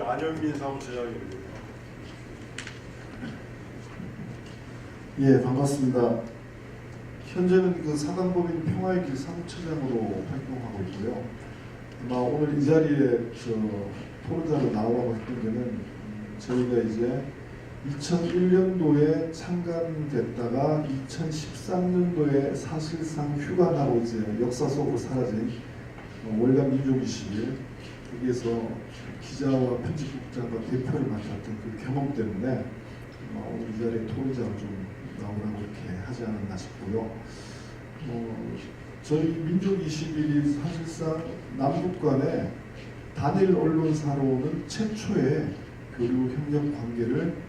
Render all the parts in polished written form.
안영민 사무처장입니다. 예, 반갑습니다. 현재는 그 사단법인 평화의 길 사무처장으로 활동하고 있고요. 아마 오늘 이 자리에 토론자로 나오라고 했던 데는 저희가 이제 2001년도에 창간됐다가 2013년도에 사실상 휴관하고 이제 역사 속으로 사라진 월간 민족 20일, 여기에서 기자와 편집국장과 대표를 맡았던 그 경험 때문에 오늘 이 자리에 토론자로 좀 나오라고 이렇게 하지 않았나 싶고요. 저희 민족 21이 사실상 남북 간의 단일 언론사로는 최초의 교류 협력 관계를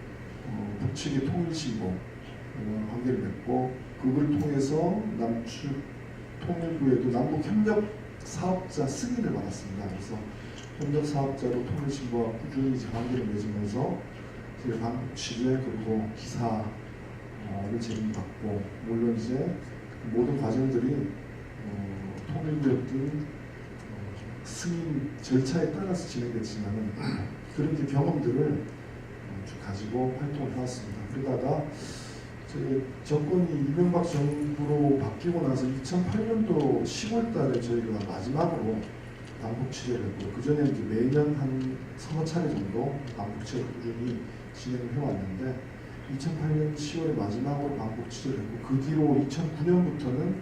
북측의 통일신고 관계를 맺고, 그걸 통해서 남측 통일부에도 남북 협력 사업자 승인을 받았습니다. 그래서 협력 사업자로 통일신고와 꾸준히 관계를 맺으면서 방북 취재 그리고 기사를 제공받고, 물론 이제 모든 과정들이 통일부의 어떤 승인 절차에 따라서 진행됐지만은 그런 이제 경험들을 쭉 가지고 활동을 해왔습니다. 그러다가 저희 정권이 이명박 정부로 바뀌고 나서 2008년도 10월달에 저희가 마지막으로 방북 취재를 했고, 그 전에 이제 매년 한 서너 차례 정도 방북 취재를 꾸준히 진행을 해왔는데, 2008년 10월에 마지막으로 방북 취재를 했고, 그 뒤로 2009년부터는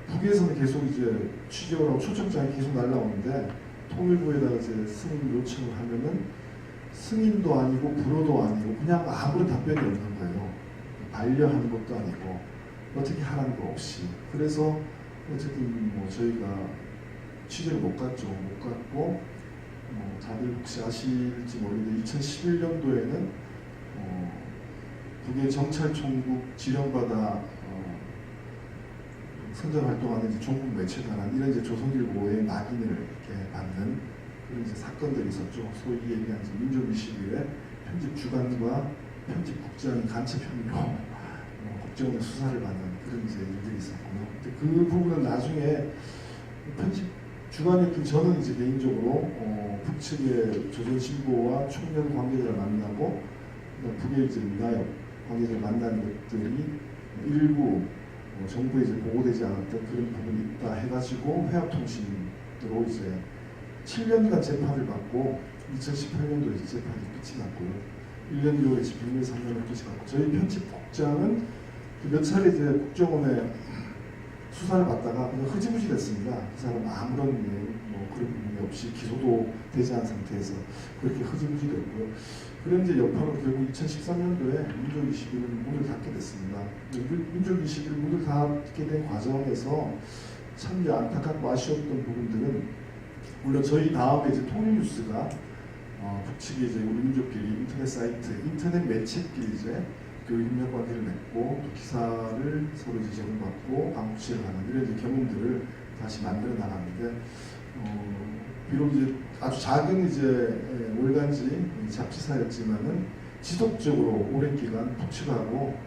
북에서는 계속 이제 취재를 하고 초청장이 계속 날라오는데, 통일부에다가 이제 승인 요청을 하면은 승인도 아니고 불허도 아니고 그냥 아무런 답변이 없는 거예요. 반려하는 것도 아니고 어떻게 하라는 거 없이. 그래서 어쨌든 저희가 취재를 못 갔죠. 못 갔고, 다들 혹시 아실지 모르겠는데 2011년도에는 북의 정찰총국 지령받아 선전 활동하는 이제 종북 매체단한 이런 이제 조선일보의 낙인을 이렇게 받는 그런 이제 사건들이 있었죠. 소위 얘기한 민족 21의 편집 주간과 편집국장이 간첩 혐의로 국정원의 수사를 받는 그런 이제 일들이 있었고요. 근데 그 부분은 나중에 편집 주간이었던 저는 이제 개인적으로 북측의 조선신보와 총련 관계자를 만나고, 북의 이제 민화협 관계자를 만나는 것들이 일부 정부에 이제 보고되지 않았던 그런 부분이 있다 해가지고 회합통신으로 이제 7년간 재판을 받고 2018년도에 이제 재판이 끝이 났고요. 1년 2월에 집행유예 3년을 끝이 났고, 저희 편집국장은 몇 차례 이제 국정원에 수사를 받다가 그냥 흐지부지 됐습니다. 그 사람 아무런 그런 부분이 없이 기소도 되지 않은 상태에서 그렇게 흐지부지 됐고요. 그런 이제 여파로 결국 2013년도에 민족 21은 문을 닫게 됐습니다. 민족 21 문을 닫게 된 과정에서 참 이제 안타깝고 아쉬웠던 부분들은, 물론 저희 다음에 이제 통일뉴스가 북측이 이제 우리 민족끼리 인터넷 사이트, 인터넷 매체끼리 이제 교육 협력 관계를 맺고, 또 기사를 서로 이제 제공받고 방북취를 하는 이런 이제 경험들을 다시 만들어 나갔는데, 비록 이제 아주 작은 이제 월간지 잡지사였지만은 지속적으로 오랜 기간 북측하고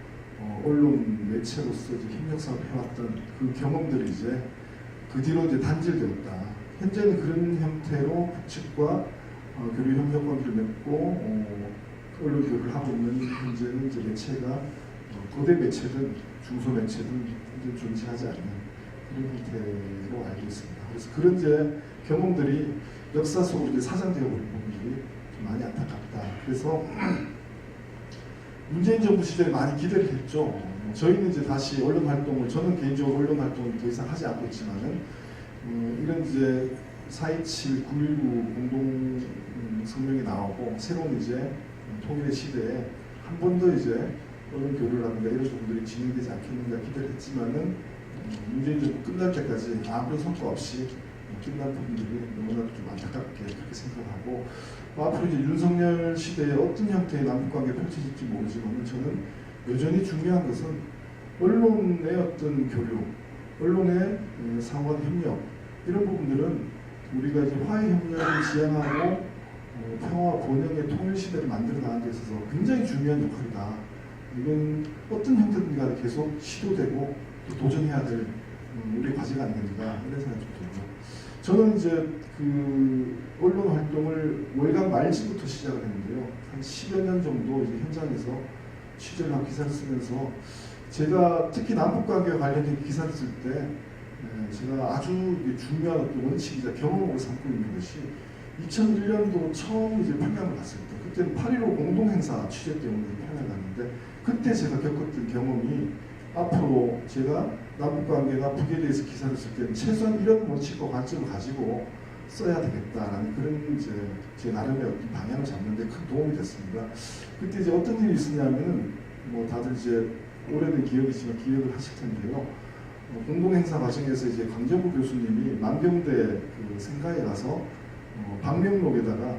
언론 매체로서 이제 협력 사업을 해왔던 그 경험들이 이제 그 뒤로 이제 단절되었다. 현재는 그런 형태로 북측과 교류 협력 관계를 맺고 언론 교류를 하고 있는, 현재는 이제 매체가 고대 매체든 중소 매체든 존재하지 않는 그런 형태로 알고 있습니다. 그래서 그런 이제 경험들이 역사 속으로 이제 사장되어 버린 부분들이 좀 많이 안타깝다. 그래서 문재인 정부 시절에 많이 기대를 했죠. 저희는 이제 다시 언론 활동을, 저는 개인적으로 언론 활동을 더 이상 하지 않고 있지만은 이런 이제 4.27, 9.19 공동 성명이 나오고 새로운 이제 통일의 시대에 한 번 더 이제 언론 교류를 합니다. 이런 부분들이 진행되지 않겠는가 기대를 했지만은 문재인 정부 끝날 때까지 아무런 성과 없이 끝난 부분들이 너무나도 좀 안타깝게 그렇게 생각하고, 앞으로 이제 윤석열 시대에 어떤 형태의 남북관계 펼쳐질지 모르지만 저는 여전히 중요한 것은 언론의 어떤 교류, 언론의 상호간 협력, 이런 부분들은 우리가 이제 화해 협력을 지향하고 평화 번영의 통일 시대를 만들어 나가는 데 있어서 굉장히 중요한 역할이다. 이건 어떤 형태든 간에 계속 시도되고 또 도전해야 될 우리 과제가 아니겠는가 이런 생각이 좀 들고요. 저는 이제 그 언론 활동을 월간 말쯤부터 시작을 했는데요. 한 10여 년 정도 이제 현장에서 취재를 하고 기사를 쓰면서 제가 특히 남북관계와 관련된 기사를 쓸 때 제가 아주 중요한 어떤 원칙이자 경험으로 삼고 있는 것이 2001년도 처음 이제 평양을 갔을 때 그때는 8.15 공동행사 취재 때문에 평양을 갔는데 그때 제가 겪었던 경험이 앞으로 제가 남북관계나 북에 대해서 기사를 쓸 때는 최소한 이런 원칙과 관점을 가지고 써야 되겠다라는 그런 이제 제 나름의 어떤 방향을 잡는 데 큰 도움이 됐습니다. 그때 이제 어떤 일이 있었냐면은 뭐 다들 이제 오래된 기억이지만 기억을 하실 텐데요. 공동행사 과정에서 이제 강정구 교수님이 만경대 그 생가에 가서 방명록에다가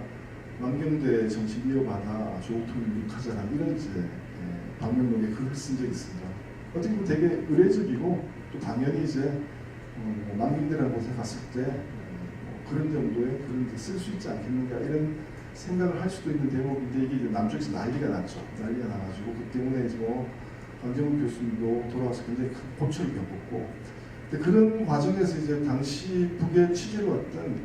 만경대 정신 이어받아 조국통일 이룩하자라 이런 이제 방명록에 글을 쓴 적이 있습니다. 어떻게 보면 되게 의례적이고 또 당연히 이제 만경대라는 곳에 갔을 때 그런 정도의 그런 쓸 수 있지 않겠는가 이런 생각을 할 수도 있는 대목인데 이게 이제 남쪽에서 난리가 났죠. 난리가 나가지고 그 때문에 이제 강정훈 교수님도 돌아와서 굉장히 큰 고초를 겪었고, 근데 그런 과정에서 이제 당시 북에 취재를 왔던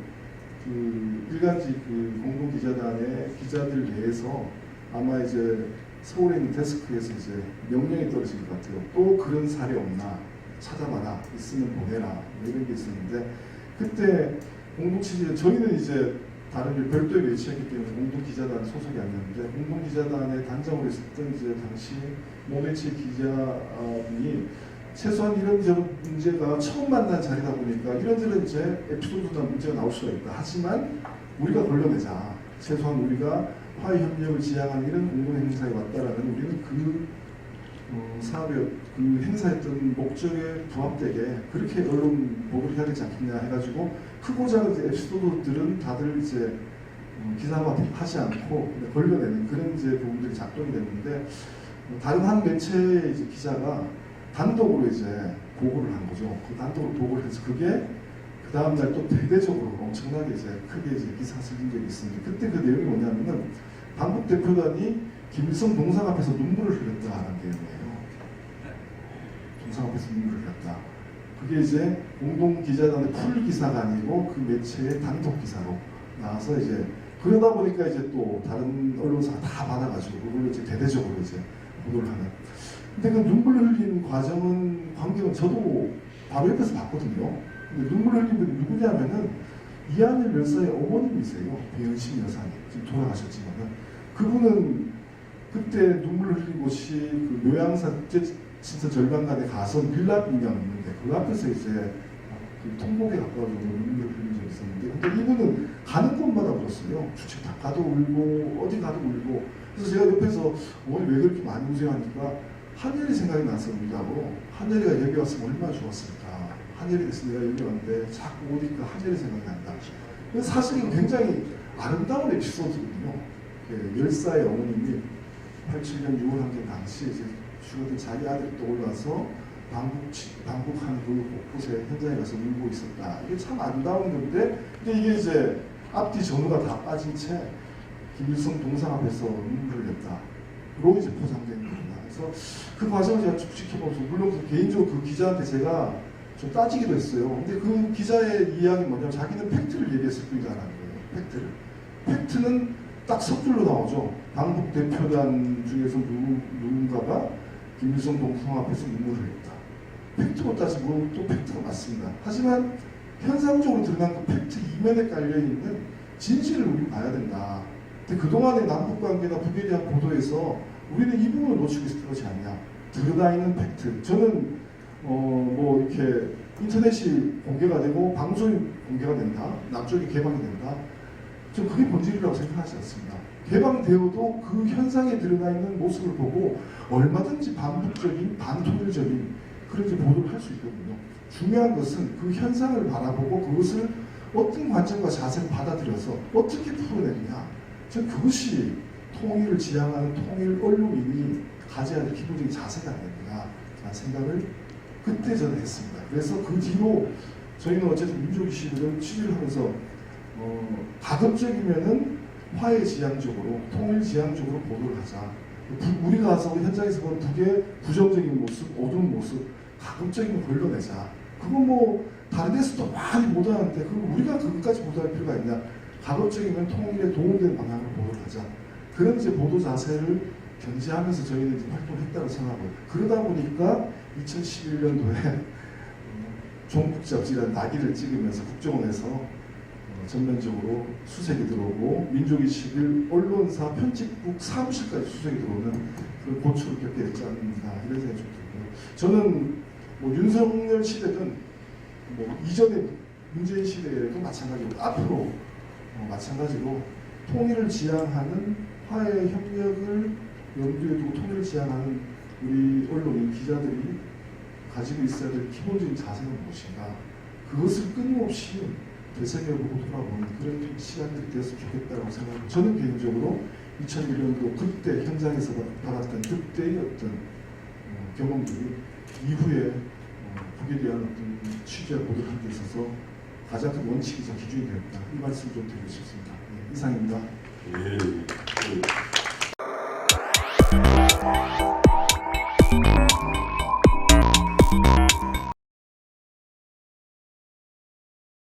그 일간지 그 공동기자단의 기자들 내에서 아마 이제 서울에 있는 데스크에서 이제 명령이 떨어진 것 같아요. 또 그런 사례 없나 찾아봐라, 있으면 보내라 이런 게 있었는데 그때 공동취재 저희는 이제 다른 일 별도의 매체였기 때문에 공동기자단 소속이 아니었는데 공동기자단의 단장으로 있었던 이제 당시 모매체 기자분이 최소한 이런저런 문제가 처음 만난 자리다 보니까 이런저런 이제 에피소드나 문제가 나올 수가 있다. 하지만 우리가 걸러내자. 최소한 우리가 화해협력을 지향하는 이런 공동행사에 왔다라는 우리는 그 사업의 그 행사했던 목적에 부합되게 그렇게 언론 보도를 해야 되지 않겠냐 해가지고 크고 작은 이제 에피소드들은 다들 이제 기사화하지 않고 걸려내는 그런 이제 부분들이 작동이 됐는데 다른 한 매체의 이제 기자가 단독으로 이제 보고를 한 거죠. 그 단독으로 보고를 해서 그게 그 다음 날 또 대대적으로 엄청나게 이제 크게 이제 기사가 쓰인 적이 있습니다. 그때 그 내용이 뭐냐면은 방북 대표단이 김일성 동상 앞에서 눈물을 흘렸다는 내용이에요. 동상 앞에서 눈물을 흘렸다. 그게 이제 공동 기자단의 풀 기사가 아니고 그 매체의 단독 기사로 나와서 이제 그러다 보니까 이제 또 다른 언론사가 다 받아가지고 그걸로 이제 대대적으로 이제 보도를 하는. 근데 그 눈물 흘린 광경은 저도 바로 옆에서 봤거든요. 근데 눈물 흘린 분이 누구냐면은 이한일 열사의 어머님이세요. 배은심 여사님. 지금 돌아가셨지만은 그분은 그때 눈물 흘린 곳이 그 묘양산 국제친서 절반관에 가서 밀랍 인형이 있는데 그 앞에서 이제 그 통곡에 가까운 정도로 눈물을 흘린 적이 있었는데 근데 이분은 가는 곳마다 울었어요. 주택 가도 울고 어디 가도 울고. 그래서 제가 옆에서 어머니 왜 그렇게 많이 우세요 하니까 한예리 생각이 나서 울다고. 한예리가 여기 왔으면 얼마나 좋았을까. 한예리 대해서 내가 여기 왔는데 자꾸 오니까 한예리 생각이 난다. 사실 이거 굉장히 아름다운 에피소드거든요. 열사의 어머님이 87년 6월 한개 당시 이제 죽었던 자기 아들이 떠올라서 방북하는 그 곳에 현장에 가서 울고 있었다. 이게 참 아름다운 건데, 근데 이게 이제 앞뒤 전후가 다 빠진 채 김일성 동상 앞에서 눈물을 냈다로 이제 포장된 겁니다. 그래서 그 과정을 제가 쭉 지켜보면서 물론 개인적으로 그 기자한테 제가 좀 따지기도 했어요. 근데 그 기자의 이야기는 뭐냐면 자기는 팩트를 얘기했을 뿐이다라는 거예요. 팩트는 딱 섣불로 나오죠. 방북 대표단 중에서 누군가가 김일성 동상 앞에서 눈물을 했다. 팩트로 따지고 또 팩트가 맞습니다. 하지만 현상적으로 드러난 그 팩트 이면에 깔려있는 진실을 우리는 봐야 된다. 근데 그동안의 남북관계나 북에 대한 보도에서 우리는 이 부분을 놓치고 있었던 것이 아니냐. 드러나있는 팩트. 저는 뭐 이렇게 인터넷이 공개가 되고 방송이 공개가 된다. 남쪽이 개방이 된다. 저 그게 본질이라고 생각하지 않습니다. 개방되어도 그 현상에 드러나 있는 모습을 보고 얼마든지 반북적인 반통일적인 그런 이제 보도를 할 수 있거든요. 중요한 것은 그 현상을 바라보고 그것을 어떤 관점과 자세를 받아들여서 어떻게 풀어내느냐. 저 그것이 통일을 지향하는 통일 언론인이 가져야 될 기본적인 자세가 아니겠느냐라는 생각을 그때 저는 했습니다. 그래서 그 뒤로 저희는 어쨌든 민족이슈를 취재를 하면서 가급적이면은 화해 지향적으로 통일 지향적으로 보도를 하자. 우리가 가서 현장에서 본 북의 부정적인 모습, 어두운 모습, 가급적이면 걸러내자. 그건 뭐 다른 데서도 많이 보도하는데 그럼 우리가 그것까지 보도할 필요가 있냐? 가급적이면 통일에 도움되는 방향으로 보도하자. 그런 이제 보도 자세를 견지하면서 저희는 이제 활동했다고 생각하고 그러다 보니까 2011년도에 종북 잡지라는 낙인을 찍으면서 국정원에서 전면적으로 수색이 들어오고 민족의식을 언론사 편집국 사무실까지 수색이 들어오는 그 고초를 겪게 됐지 않나 이런 생각이 좀 들고요. 저는 뭐 윤석열 시대든 뭐 이전에 문재인 시대에도 마찬가지고 앞으로 마찬가지로 통일을 지향하는 화해 협력을 염두에 두고 통일을 지향하는 우리 언론인 기자들이 가지고 있어야 될 기본적인 자세는 무엇인가 그것을 끊임없이 되새겨보고 돌아보는 그런 시간들이 되었으면 좋겠다고 생각합니다. 저는 개인적으로 2001년도 그때 현장에서 받았던 그때의 어떤 경험들이 이후에 북에 대한 어떤 취재와 보도를 하는 데 있어서 가장 큰 원칙이자 기준이 되었다. 이 말씀을 좀 드리고 싶습니다. 네, 이상입니다. 예.